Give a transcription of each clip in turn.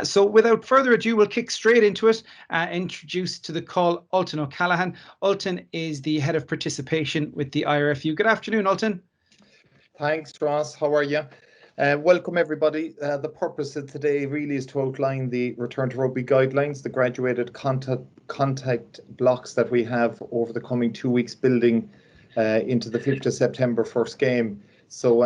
So without further ado, we'll kick straight into it. Introduce to the call Ultan O'Callaghan. Ultan is the head of participation with the IRFU. Good afternoon, Ultan. Thanks, Ross. How are you? Welcome, everybody. The purpose of today really is to outline the return to rugby guidelines, the graduated contact blocks that we have over the coming 2 weeks, building into the 5th of September first game. So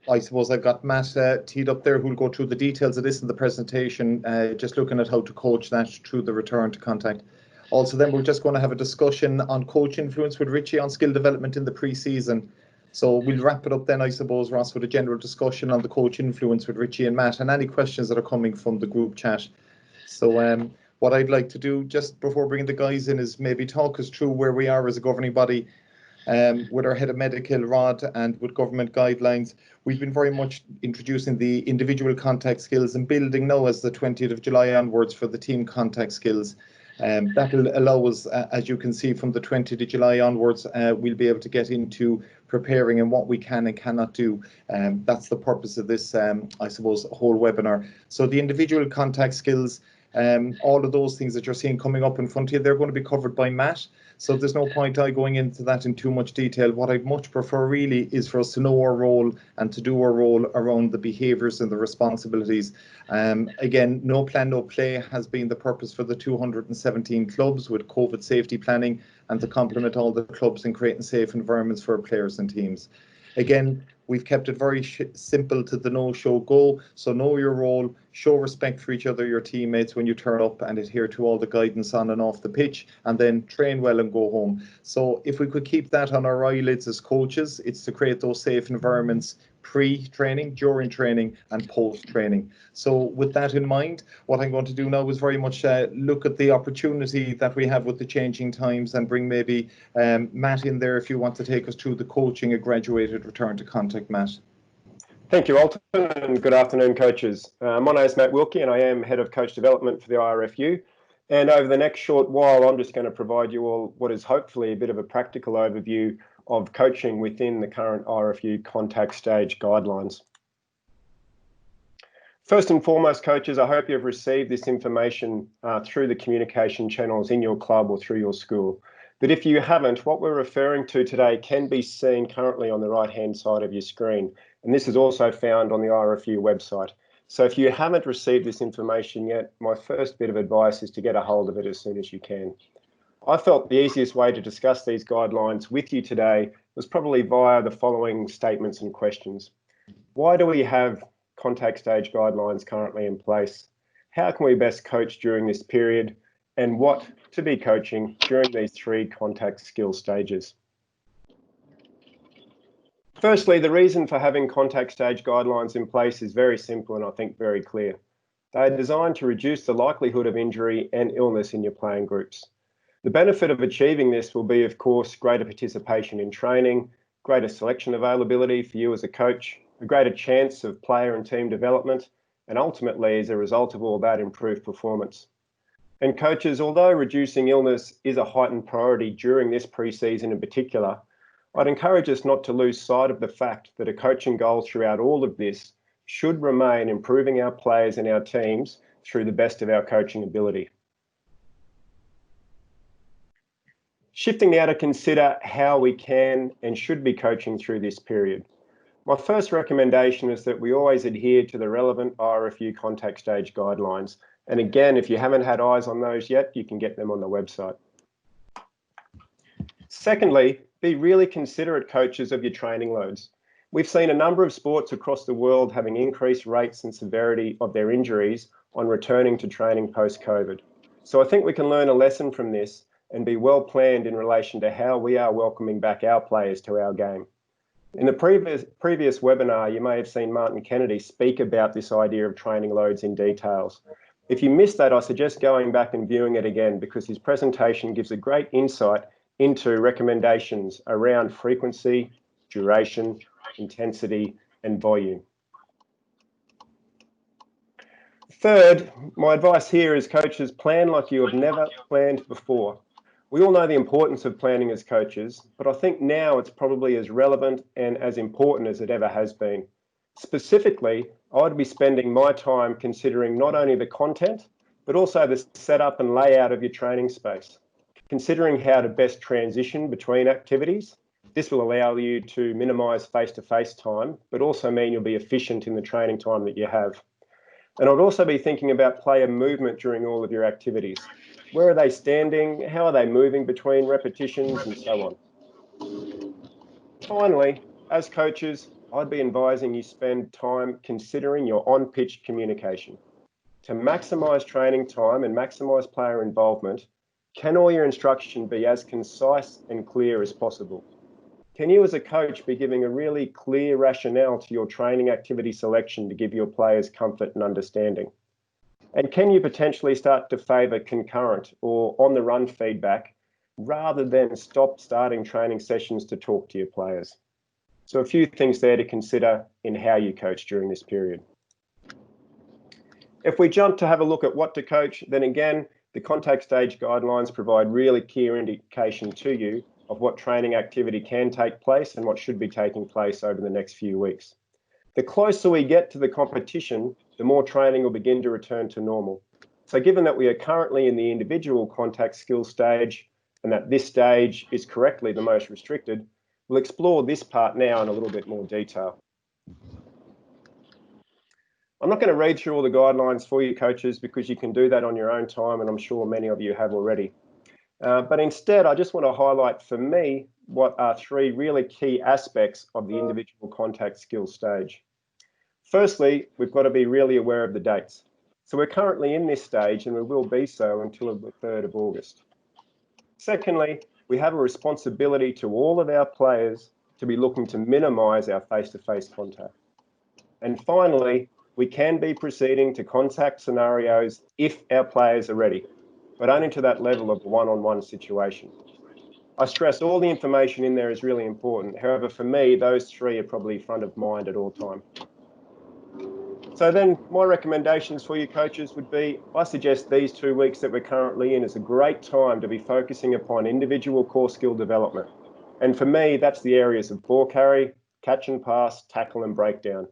I suppose I've got Matt teed up there who'll go through the details of this in the presentation, just looking at how to coach that through the return to contact. Also, then we're just going to have a discussion on coach influence with Richie on skill development in the pre-season. So we'll wrap it up then, I suppose, Ross, with a general discussion on the coach influence with Richie and Matt and any questions that are coming from the group chat. So what I'd like to do just before bringing the guys in is maybe talk us through where we are as a governing body with our head of medical, Rod, and with government guidelines. We've been very much introducing the individual contact skills and building now as the 20th of July onwards for the team contact skills. That will allow us, as you can see, from the 20th of July onwards, we'll be able to get into preparing and what we can and cannot do. That's the purpose of this, I suppose, whole webinar. So the individual contact skills, all of those things that you're seeing coming up in front of you, they're going to be covered by Matt. So there's no point I going into that in too much detail. What I'd much prefer really is for us to know our role and to do our role around the behaviours and the responsibilities. Again, no plan, no play has been the purpose for the 217 clubs with COVID safety planning and to complement all the clubs in creating safe environments for players and teams. Again, we've kept it very simple to the no, show, go. So know your role, show respect for each other, your teammates when you turn up, and adhere to all the guidance on and off the pitch, and then train well and go home. So if we could keep that on our eyelids as coaches, it's to create those safe environments pre-training, during training, and post-training. So with that in mind, what I'm going to do now is very much look at the opportunity that we have with the changing times and bring maybe Matt in there if you want to take us through the coaching a graduated return to contact, Matt. Thank you, Ultan, and good afternoon, coaches. My name is Matt Wilkie, and I am Head of Coach Development for the IRFU. And over the next short while, I'm just going to provide you all what is hopefully a bit of a practical overview of coaching within the current IRFU contact stage guidelines. First and foremost, coaches, I hope you've received this information through the communication channels in your club or through your school. But if you haven't, what we're referring to today can be seen currently on the right-hand side of your screen. And this is also found on the IRFU website. So if you haven't received this information yet, my first bit of advice is to get a hold of it as soon as you can. I felt the easiest way to discuss these guidelines with you today was probably via the following statements and questions. Why do we have contact stage guidelines currently in place? How can we best coach during this period? And what to be coaching during these 3 contact skill stages? Firstly, the reason for having contact stage guidelines in place is very simple and I think very clear. They are designed to reduce the likelihood of injury and illness in your playing groups. The benefit of achieving this will be, of course, greater participation in training, greater selection availability for you as a coach, a greater chance of player and team development, and ultimately, as a result of all that, improved performance. And coaches, although reducing illness is a heightened priority during this pre-season in particular, I'd encourage us not to lose sight of the fact that a coaching goal throughout all of this should remain improving our players and our teams through the best of our coaching ability. Shifting now to consider how we can and should be coaching through this period. My first recommendation is that we always adhere to the relevant IRFU contact stage guidelines. And again, if you haven't had eyes on those yet, you can get them on the website. Secondly, be really considerate, coaches, of your training loads. We've seen a number of sports across the world having increased rates and severity of their injuries on returning to training post-COVID. So I think we can learn a lesson from this and be well planned in relation to how we are welcoming back our players to our game. In the previous webinar, you may have seen Martin Kennedy speak about this idea of training loads in details. If you missed that, I suggest going back and viewing it again because his presentation gives a great insight into recommendations around frequency, duration, intensity, and volume. Third, my advice here is coaches, plan like you have never planned before. We all know the importance of planning as coaches, but I think now it's probably as relevant and as important as it ever has been. Specifically, I'd be spending my time considering not only the content, but also the setup and layout of your training space. Considering how to best transition between activities. This will allow you to minimise face-to-face time, but also mean you'll be efficient in the training time that you have. And I'd also be thinking about player movement during all of your activities. Where are they standing? How are they moving between repetitions and so on? Finally, as coaches, I'd be advising you spend time considering your on-pitch communication. To maximise training time and maximise player involvement, can all your instruction be as concise and clear as possible? Can you as a coach be giving a really clear rationale to your training activity selection to give your players comfort and understanding? And can you potentially start to favour concurrent or on-the-run feedback rather than starting training sessions to talk to your players? So a few things there to consider in how you coach during this period. If we jump to have a look at what to coach, then again, the contact stage guidelines provide really clear indication to you of what training activity can take place and what should be taking place over the next few weeks. The closer we get to the competition, the more training will begin to return to normal. So given that we are currently in the individual contact skills stage and that this stage is correctly the most restricted, we'll explore this part now in a little bit more detail. I'm not going to read through all the guidelines for you coaches because you can do that on your own time, and I'm sure many of you have already. But instead, I just want to highlight for me what are three really key aspects of the individual contact skills stage. Firstly, we've got to be really aware of the dates. So we're currently in this stage and we will be so until the 3rd of August. Secondly, we have a responsibility to all of our players to be looking to minimise our face-to-face contact. And finally, we can be proceeding to contact scenarios if our players are ready, but only to that level of a one-on-one situation. I stress all the information in there is really important. However, for me, those three are probably front of mind at all time. So then my recommendations for you coaches would be, I suggest these 2 weeks that we're currently in is a great time to be focusing upon individual core skill development. And for me, that's the areas of ball carry, catch and pass, tackle and breakdown.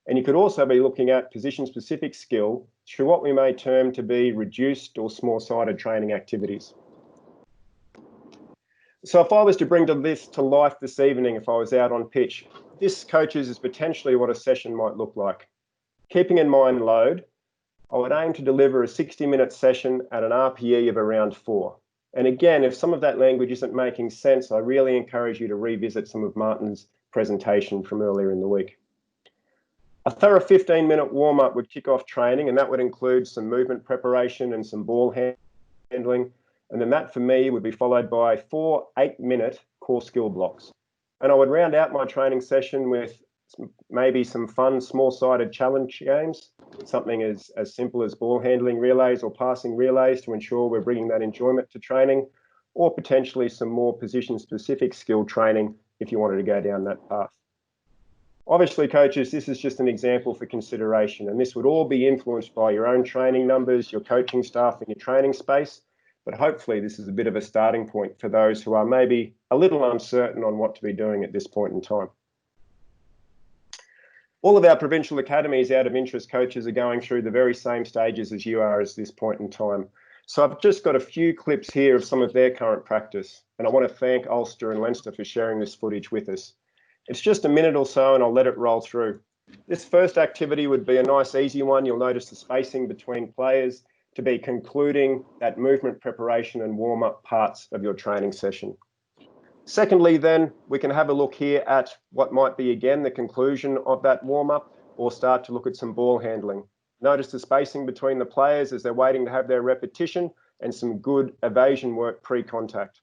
And you could also be looking at position-specific skill through what we may term to be reduced or small-sided training activities. So if I was to bring this to life this evening, if I was out on pitch, this, coaches, is potentially what a session might look like. Keeping in mind load, I would aim to deliver a 60-minute session at an RPE of around 4. And again, if some of that language isn't making sense, I really encourage you to revisit some of Martin's presentation from earlier in the week. A thorough 15-minute warm-up would kick off training, and that would include some movement preparation and some ball handling. And then that, for me, would be followed by 4 8-minute core skill blocks. And I would round out my training session with maybe some fun, small-sided challenge games, something as simple as ball handling relays or passing relays to ensure we're bringing that enjoyment to training, or potentially some more position-specific skill training if you wanted to go down that path. Obviously, coaches, this is just an example for consideration, and this would all be influenced by your own training numbers, your coaching staff and your training space, but hopefully this is a bit of a starting point for those who are maybe a little uncertain on what to be doing at this point in time. All of our provincial academies out of interest, coaches, are going through the very same stages as you are at this point in time. So I've just got a few clips here of some of their current practice, and I want to thank Ulster and Leinster for sharing this footage with us. It's just a minute or so and I'll let it roll through. This first activity would be a nice easy one. You'll notice the spacing between players to be concluding that movement preparation and warm-up parts of your training session. Secondly, then, we can have a look here at what might be, again, the conclusion of that warm-up, or start to look at some ball handling. Notice the spacing between the players as they're waiting to have their repetition, and some good evasion work pre-contact.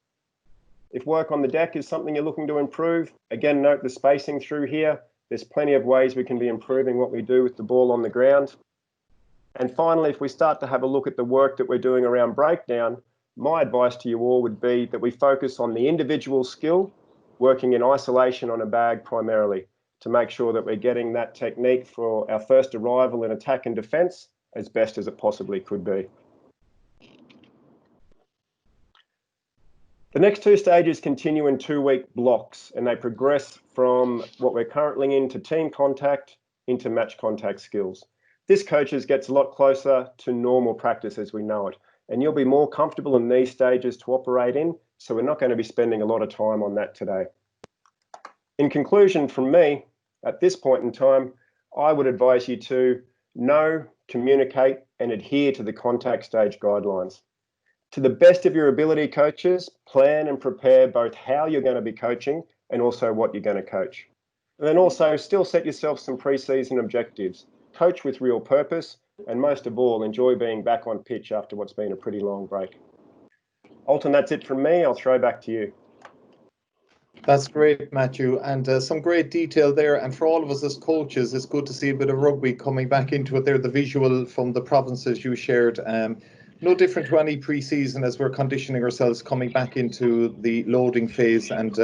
If work on the deck is something you're looking to improve, again, note the spacing through here. There's plenty of ways we can be improving what we do with the ball on the ground. And finally, if we start to have a look at the work that we're doing around breakdown, my advice to you all would be that we focus on the individual skill, working in isolation on a bag primarily, to make sure that we're getting that technique for our first arrival in attack and defence as best as it possibly could be. The next 2 stages continue in 2-week blocks, and they progress from what we're currently in to team contact, into match contact skills. This, coaches, gets a lot closer to normal practice as we know it, and you'll be more comfortable in these stages to operate in, so we're not going to be spending a lot of time on that today. In conclusion from me, at this point in time, I would advise you to know, communicate, and adhere to the contact stage guidelines. To the best of your ability, coaches, plan and prepare both how you're going to be coaching and also what you're going to coach. And then also still set yourself some pre-season objectives. Coach with real purpose, and most of all, enjoy being back on pitch after what's been a pretty long break. Ultan, that's it from me. I'll throw back to you. That's great, Matthew, and some great detail there. And for all of us as coaches, it's good to see a bit of rugby coming back into it there. The visual from the provinces you shared, no different to any pre-season as we're conditioning ourselves coming back into the loading phase. And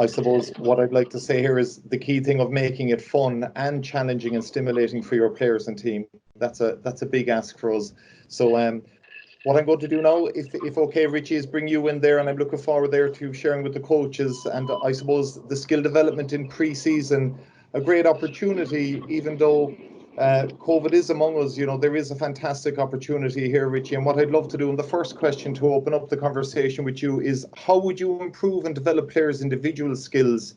I suppose what I'd like to say here is the key thing of making it fun and challenging and stimulating for your players and team. That's a big ask for us. So what I'm going to do now, if okay, Richie, is bring you in there, and I'm looking forward there to sharing with the coaches. And I suppose the skill development in pre-season, a great opportunity, even though COVID is among us, there is a fantastic opportunity here, Richie. And what I'd love to do, and the first question to open up the conversation with you is, how would you improve and develop players' individual skills?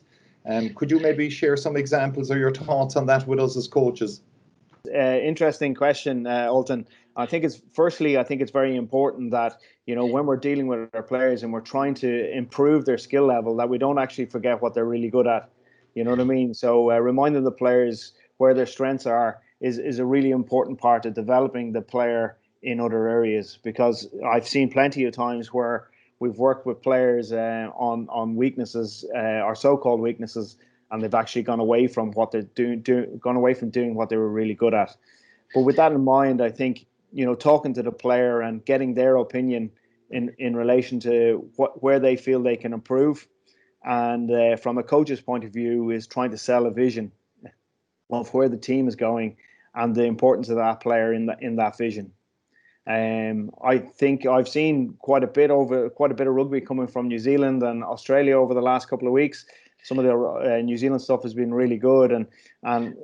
Could you maybe share some examples or your thoughts on that with us as coaches? Interesting question, Ultan. I think it's very important that, when we're dealing with our players and we're trying to improve their skill level, that we don't actually forget what they're really good at. You know what I mean? So reminding the players where their strengths are is a really important part of developing the player in other areas, because I've seen plenty of times where we've worked with players on weaknesses, or so-called weaknesses, and they've actually gone away from what they're doing what they were really good at. But with that in mind, I think, talking to the player and getting their opinion in relation to where they feel they can improve, and from a coach's point of view, is trying to sell a vision of where the team is going and the importance of that player in that vision. I think I've seen quite a bit of rugby coming from New Zealand and Australia over the last couple of weeks. Some of the New Zealand stuff has been really good, and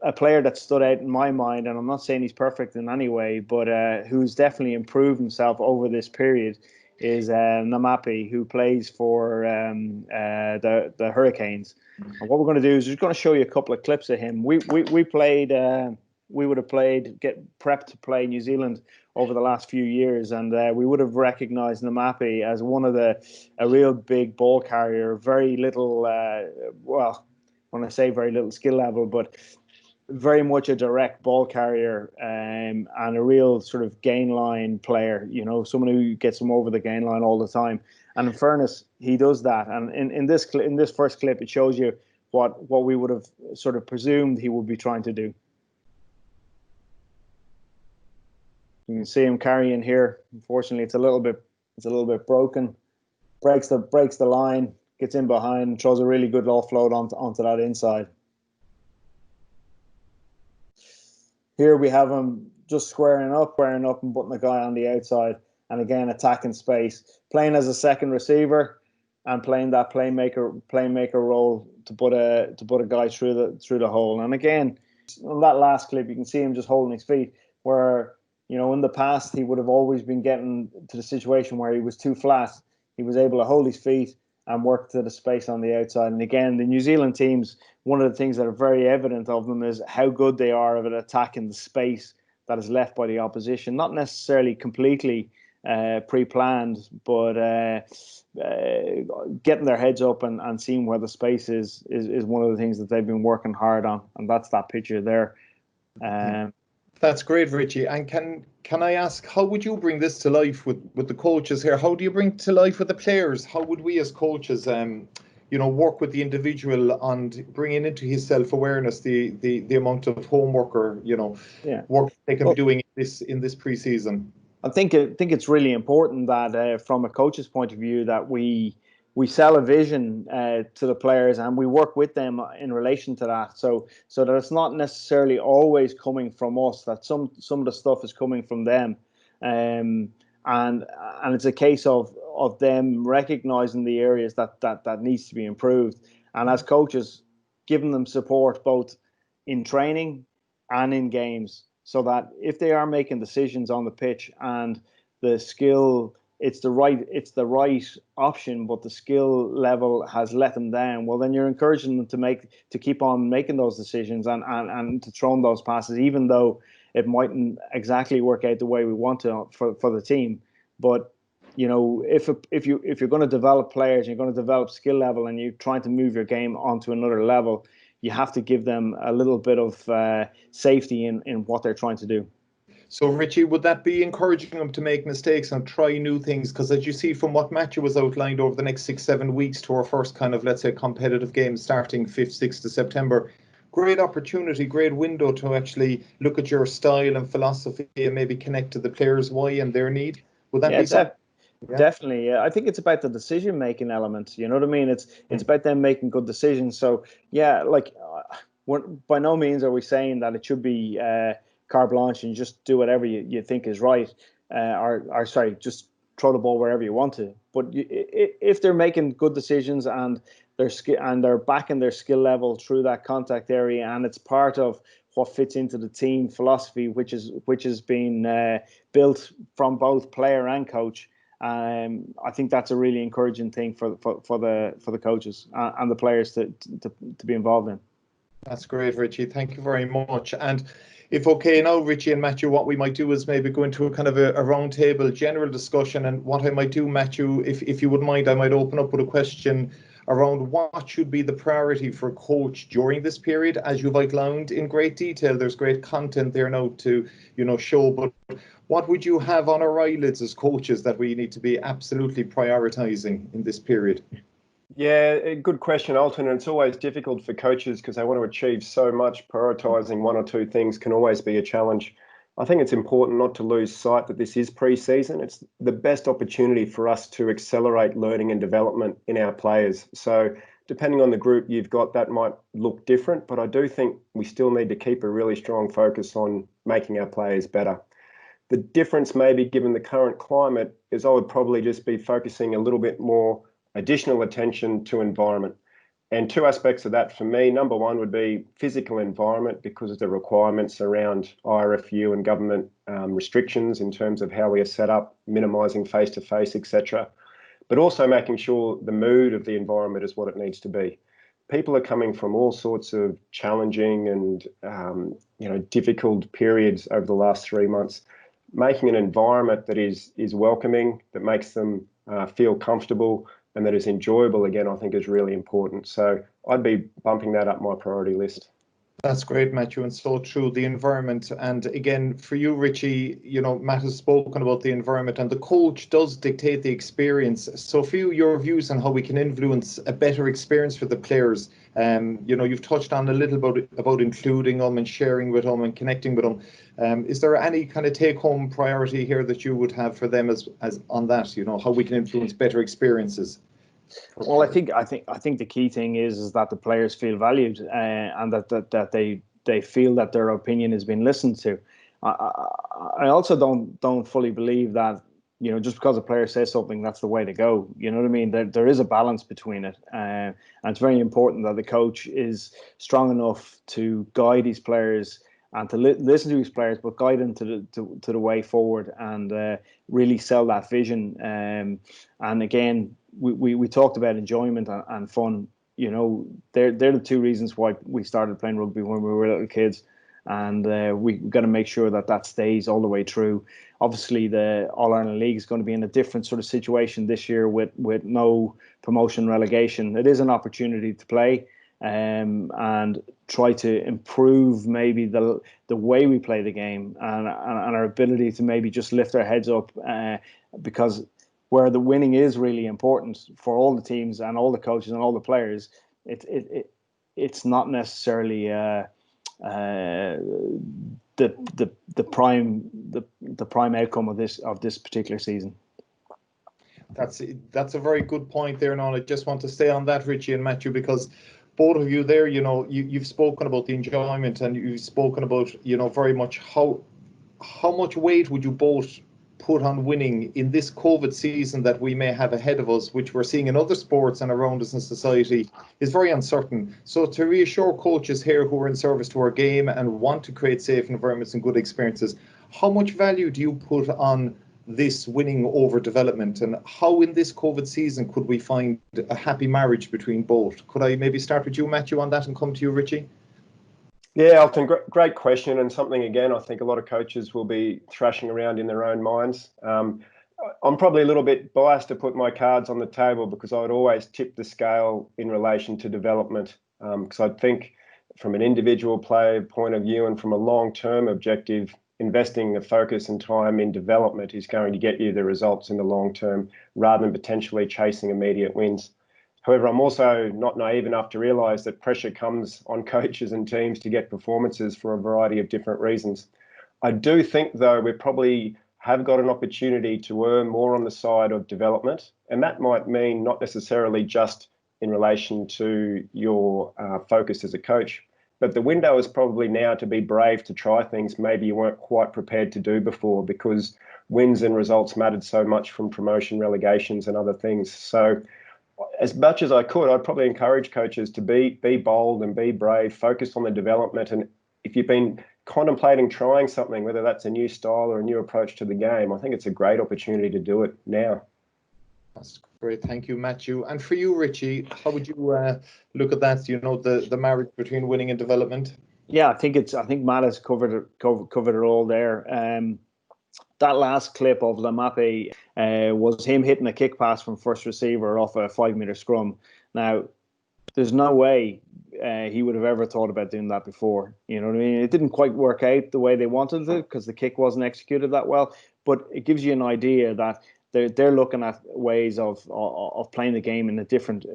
a player that stood out in my mind, and I'm not saying he's perfect in any way, but who's definitely improved himself over this period, is Namapi, who plays for the Hurricanes. And what we're going to do is we're going to show you a couple of clips of him. We would have get prepped to play New Zealand over the last few years, and we would have recognised Namapi as a real big ball carrier, very little, when I say very little skill level, but very much a direct ball carrier, and a real sort of gain line player, someone who gets them over the gain line all the time. And in fairness, he does that. And in this first clip, it shows you what we would have sort of presumed he would be trying to do. You can see him carrying here. Unfortunately, it's a little bit broken. Breaks the line, gets in behind, and throws a really good offload onto that inside. Here we have him just squaring up and putting the guy on the outside, and again attacking space, playing as a second receiver and playing that playmaker role to put a guy through the hole. And again, on that last clip, you can see him just holding his feet, where in the past he would have always been getting to the situation where he was too flat. He was able to hold his feet and work to the space on the outside. And again, the New Zealand teams, one of the things that are very evident of them is how good they are at attacking the space that is left by the opposition. Not necessarily completely pre-planned, but getting their heads up and seeing where the space is one of the things that they've been working hard on. And that's that picture there. That's great, Richie. And can I ask, how would you bring this to life with the coaches here? How do you bring it to life with the players? How would we as coaches, work with the individual on bringing into his self-awareness the amount of homework or work they can be doing in this pre-season? I think it's really important that from a coach's point of view that we sell a vision to the players, and we work with them in relation to that. So that it's not necessarily always coming from us, that some of the stuff is coming from them. And it's a case of them recognizing the areas that needs to be improved. And as coaches, giving them support, both in training and in games, so that if they are making decisions on the pitch and the skill, it's the right option, but the skill level has let them down, well, then you're encouraging them to keep on making those decisions and to throw those passes, even though it mightn't exactly work out the way we want to for the team. But if you're going to develop players, you're going to develop skill level, and you're trying to move your game onto another level, you have to give them a little bit of safety in what they're trying to do. So, Richie, would that be encouraging them to make mistakes and try new things? Because as you see from what Matthew was outlined, over the next 6-7 weeks to our first kind of, let's say, competitive game starting 5th, 6th of September, great opportunity, great window to actually look at your style and philosophy and maybe connect to the players' why and their need. Would that be something? Yeah. Definitely. Yeah. I think it's about the decision-making element. You know what I mean? It's about them making good decisions. So, yeah, like, by no means are we saying that it should be carte blanche and just do whatever you think is right, or sorry, just throw the ball wherever you want to. But if they're making good decisions and they're backing their skill level through that contact area, and it's part of what fits into the team philosophy, which has been built from both player and coach. I think that's a really encouraging thing for the coaches and the players to be involved in. That's great, Richie. Thank you very much. And if okay now, Richie and Matthew, what we might do is maybe go into a kind of a round table general discussion. And what I might do, Matthew, if you wouldn't mind, I might open up with a question around what should be the priority for a coach during this period. As you've outlined in great detail, there's great content there now to show, but what would you have on our eyelids as coaches that we need to be absolutely prioritizing in this period? Yeah, a good question, Ultan. And it's always difficult for coaches because they want to achieve so much. Prioritising one or two things can always be a challenge. I think it's important not to lose sight that this is pre-season. It's the best opportunity for us to accelerate learning and development in our players. So depending on the group you've got, that might look different, but I do think we still need to keep a really strong focus on making our players better. The difference, maybe given the current climate, is I would probably just be focusing a little bit more additional attention to environment. And two aspects of that for me. Number one would be physical environment, because of the requirements around IRFU and government restrictions in terms of how we are set up, minimising face-to-face, etc. But also making sure the mood of the environment is what it needs to be. People are coming from all sorts of challenging and difficult periods over the last 3 months. Making an environment that is welcoming, that makes them feel comfortable, and that is enjoyable, again, I think is really important. So I'd be bumping that up my priority list. That's great, Matthew, and so true, the environment. And again, for you, Richie, Matt has spoken about the environment, and the coach does dictate the experience. So for you, your views on how we can influence a better experience for the players. You've touched on a little about including them and sharing with them and connecting with them. Is there any kind of take-home priority here that you would have for them as on that? How we can influence better experiences? Well, I think the key thing is that the players feel valued and that they feel that their opinion has been listened to. I also don't fully believe that just because a player says something, that's the way to go. You know what I mean? There is a balance between it, and it's very important that the coach is strong enough to guide his players and to listen to his players, but guide them to the way forward and really sell that vision. And again, we talked about enjoyment and fun. They're the two reasons why we started playing rugby when we were little kids, and we've got to make sure that stays all the way through. Obviously, the All-Ireland League is going to be in a different sort of situation this year with no promotion relegation. It is an opportunity to play and try to improve maybe the way we play the game and our ability to maybe just lift our heads up, because where the winning is really important for all the teams and all the coaches and all the players, it's not necessarily the prime outcome of this particular season. That's a very good point there, and I just want to stay on that, Richie and Matthew, because both of you there, you've spoken about the enjoyment, and you've spoken about very much how much weight would you both put on winning in this COVID season that we may have ahead of us, which we're seeing in other sports and around us in society, is very uncertain. So to reassure coaches here who are in service to our game and want to create safe environments and good experiences, how much value do you put on this winning over development, and how in this COVID season could we find a happy marriage between both? Could I maybe start with you, Matthew, on that and come to you, Richie? Yeah, Ultan, great question, and something, again, I think a lot of coaches will be thrashing around in their own minds. I'm probably a little bit biased to put my cards on the table because I would always tip the scale in relation to development, because I think from an individual player point of view and from a long-term objective, investing the focus and time in development is going to get you the results in the long term rather than potentially chasing immediate wins. However, I'm also not naive enough to realise that pressure comes on coaches and teams to get performances for a variety of different reasons. I do think, though, we probably have got an opportunity to earn more on the side of development, and that might mean not necessarily just in relation to your focus as a coach, but the window is probably now to be brave to try things maybe you weren't quite prepared to do before, because wins and results mattered so much from promotion, relegations and other things. So as much as I could, I'd probably encourage coaches to be bold and be brave, focus on the development. And if you've been contemplating trying something, whether that's a new style or a new approach to the game, I think it's a great opportunity to do it now. That's great. Thank you, Matthew. And for you, Richie, how would you look at that? You know, the marriage between winning and development? Yeah, I think Matt has covered it all there. That last clip of Lamape was him hitting a kick pass from first receiver off a 5-meter scrum. Now, there's no way he would have ever thought about doing that before. You know what I mean? It didn't quite work out the way they wanted it because the kick wasn't executed that well. But it gives you an idea that they're looking at ways of playing the game in a different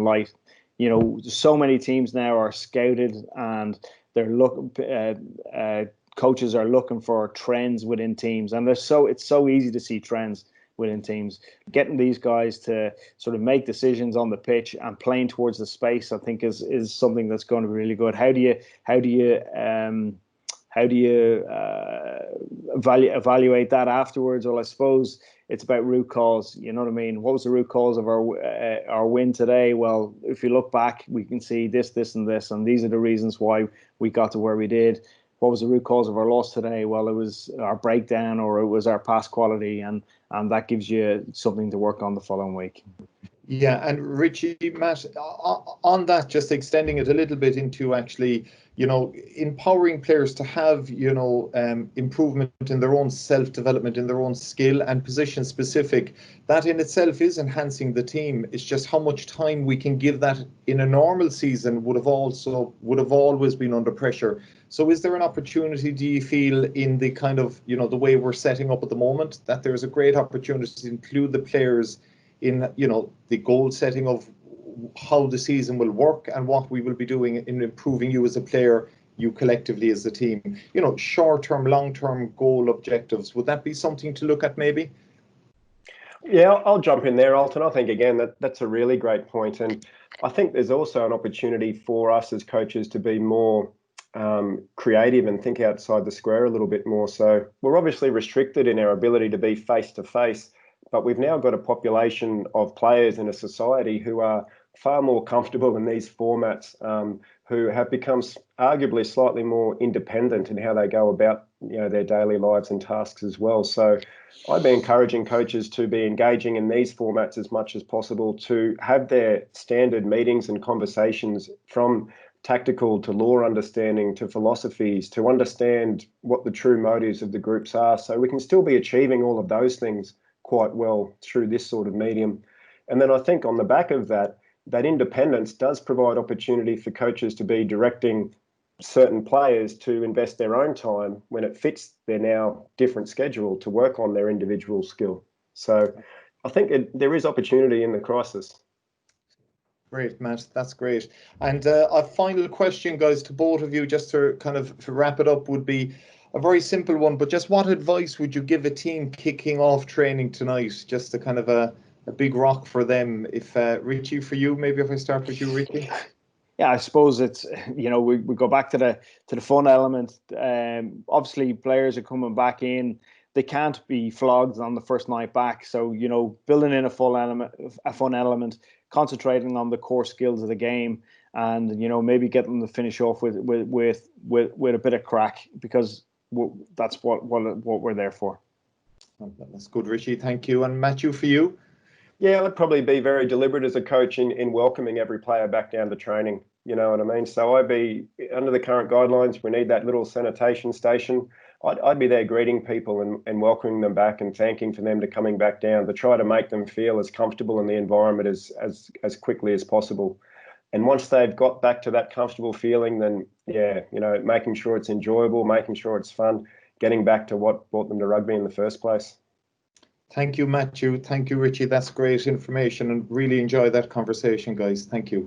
light. You know, so many teams now are scouted and they're coaches are looking for trends within teams, and it's so easy to see trends within teams. Getting these guys to sort of make decisions on the pitch and playing towards the space, I think is something that's going to be really good. How do you evaluate that afterwards? Well, I suppose it's about root cause. You know what I mean? What was the root cause of our win today? Well, if you look back, we can see this, and this, and these are the reasons why we got to where we did. What was the root cause of our loss today? Well, it was our breakdown or it was our pass quality, and that gives you something to work on the following week. Yeah, and Richie, Matt, on that, just extending it a little bit into actually, you know, empowering players to have, you know, improvement in their own self-development, in their own skill and position specific, that in itself is enhancing the team. It's just how much time we can give that in a normal season would have always been under pressure. So is there an opportunity, do you feel, in the kind of, you know, the way we're setting up at the moment, that there's a great opportunity to include the players in, you know, the goal setting of how the season will work and what we will be doing in improving you as a player, you collectively as a team? You know, short-term, long-term goal objectives. Would that be something to look at maybe? Yeah, I'll jump in there, Ultan. I think, again, that's a really great point. And I think there's also an opportunity for us as coaches to be more creative and think outside the square a little bit more. So we're obviously restricted in our ability to be face-to-face, but we've now got a population of players in a society who are far more comfortable in these formats, who have become arguably slightly more independent in how they go about, you know, their daily lives and tasks as well. So I'd be encouraging coaches to be engaging in these formats as much as possible, to have their standard meetings and conversations, from tactical to law understanding to philosophies, to understand what the true motives of the groups are, so we can still be achieving all of those things quite well through this sort of medium. And then I think on the back of that independence does provide opportunity for coaches to be directing certain players to invest their own time when it fits their now different schedule to work on their individual skill. So I think there is opportunity in the crisis. Great, Matt. That's great. And a final question, guys, to both of you, just to kind of wrap it up, would be a very simple one, but just what advice would you give a team kicking off training tonight? Just a kind of a big rock for them. If Richie, for you, maybe if I start with you, Richie. Yeah, I suppose it's, you know, we go back to the fun element. Obviously, players are coming back in. they can't be flogged on the first night back. So, you know, building in a fun element, concentrating on the core skills of the game, and, you know, maybe get them to finish off with a bit of crack, because that's what we're there for. That's good, Richie. Thank you. And Matthew, for you? Yeah, I'd probably be very deliberate as a coach in welcoming every player back down to training. You know what I mean? So I'd be, under the current guidelines, we need that little sanitation station. I'd be there greeting people and welcoming them back and thanking for them to coming back down, to try to make them feel as comfortable in the environment as quickly as possible. And once they've got back to that comfortable feeling, then, yeah, you know, making sure it's enjoyable, making sure it's fun, getting back to what brought them to rugby in the first place. Thank you, Matthew. Thank you, Richie. That's great information, and really enjoy that conversation, guys. Thank you.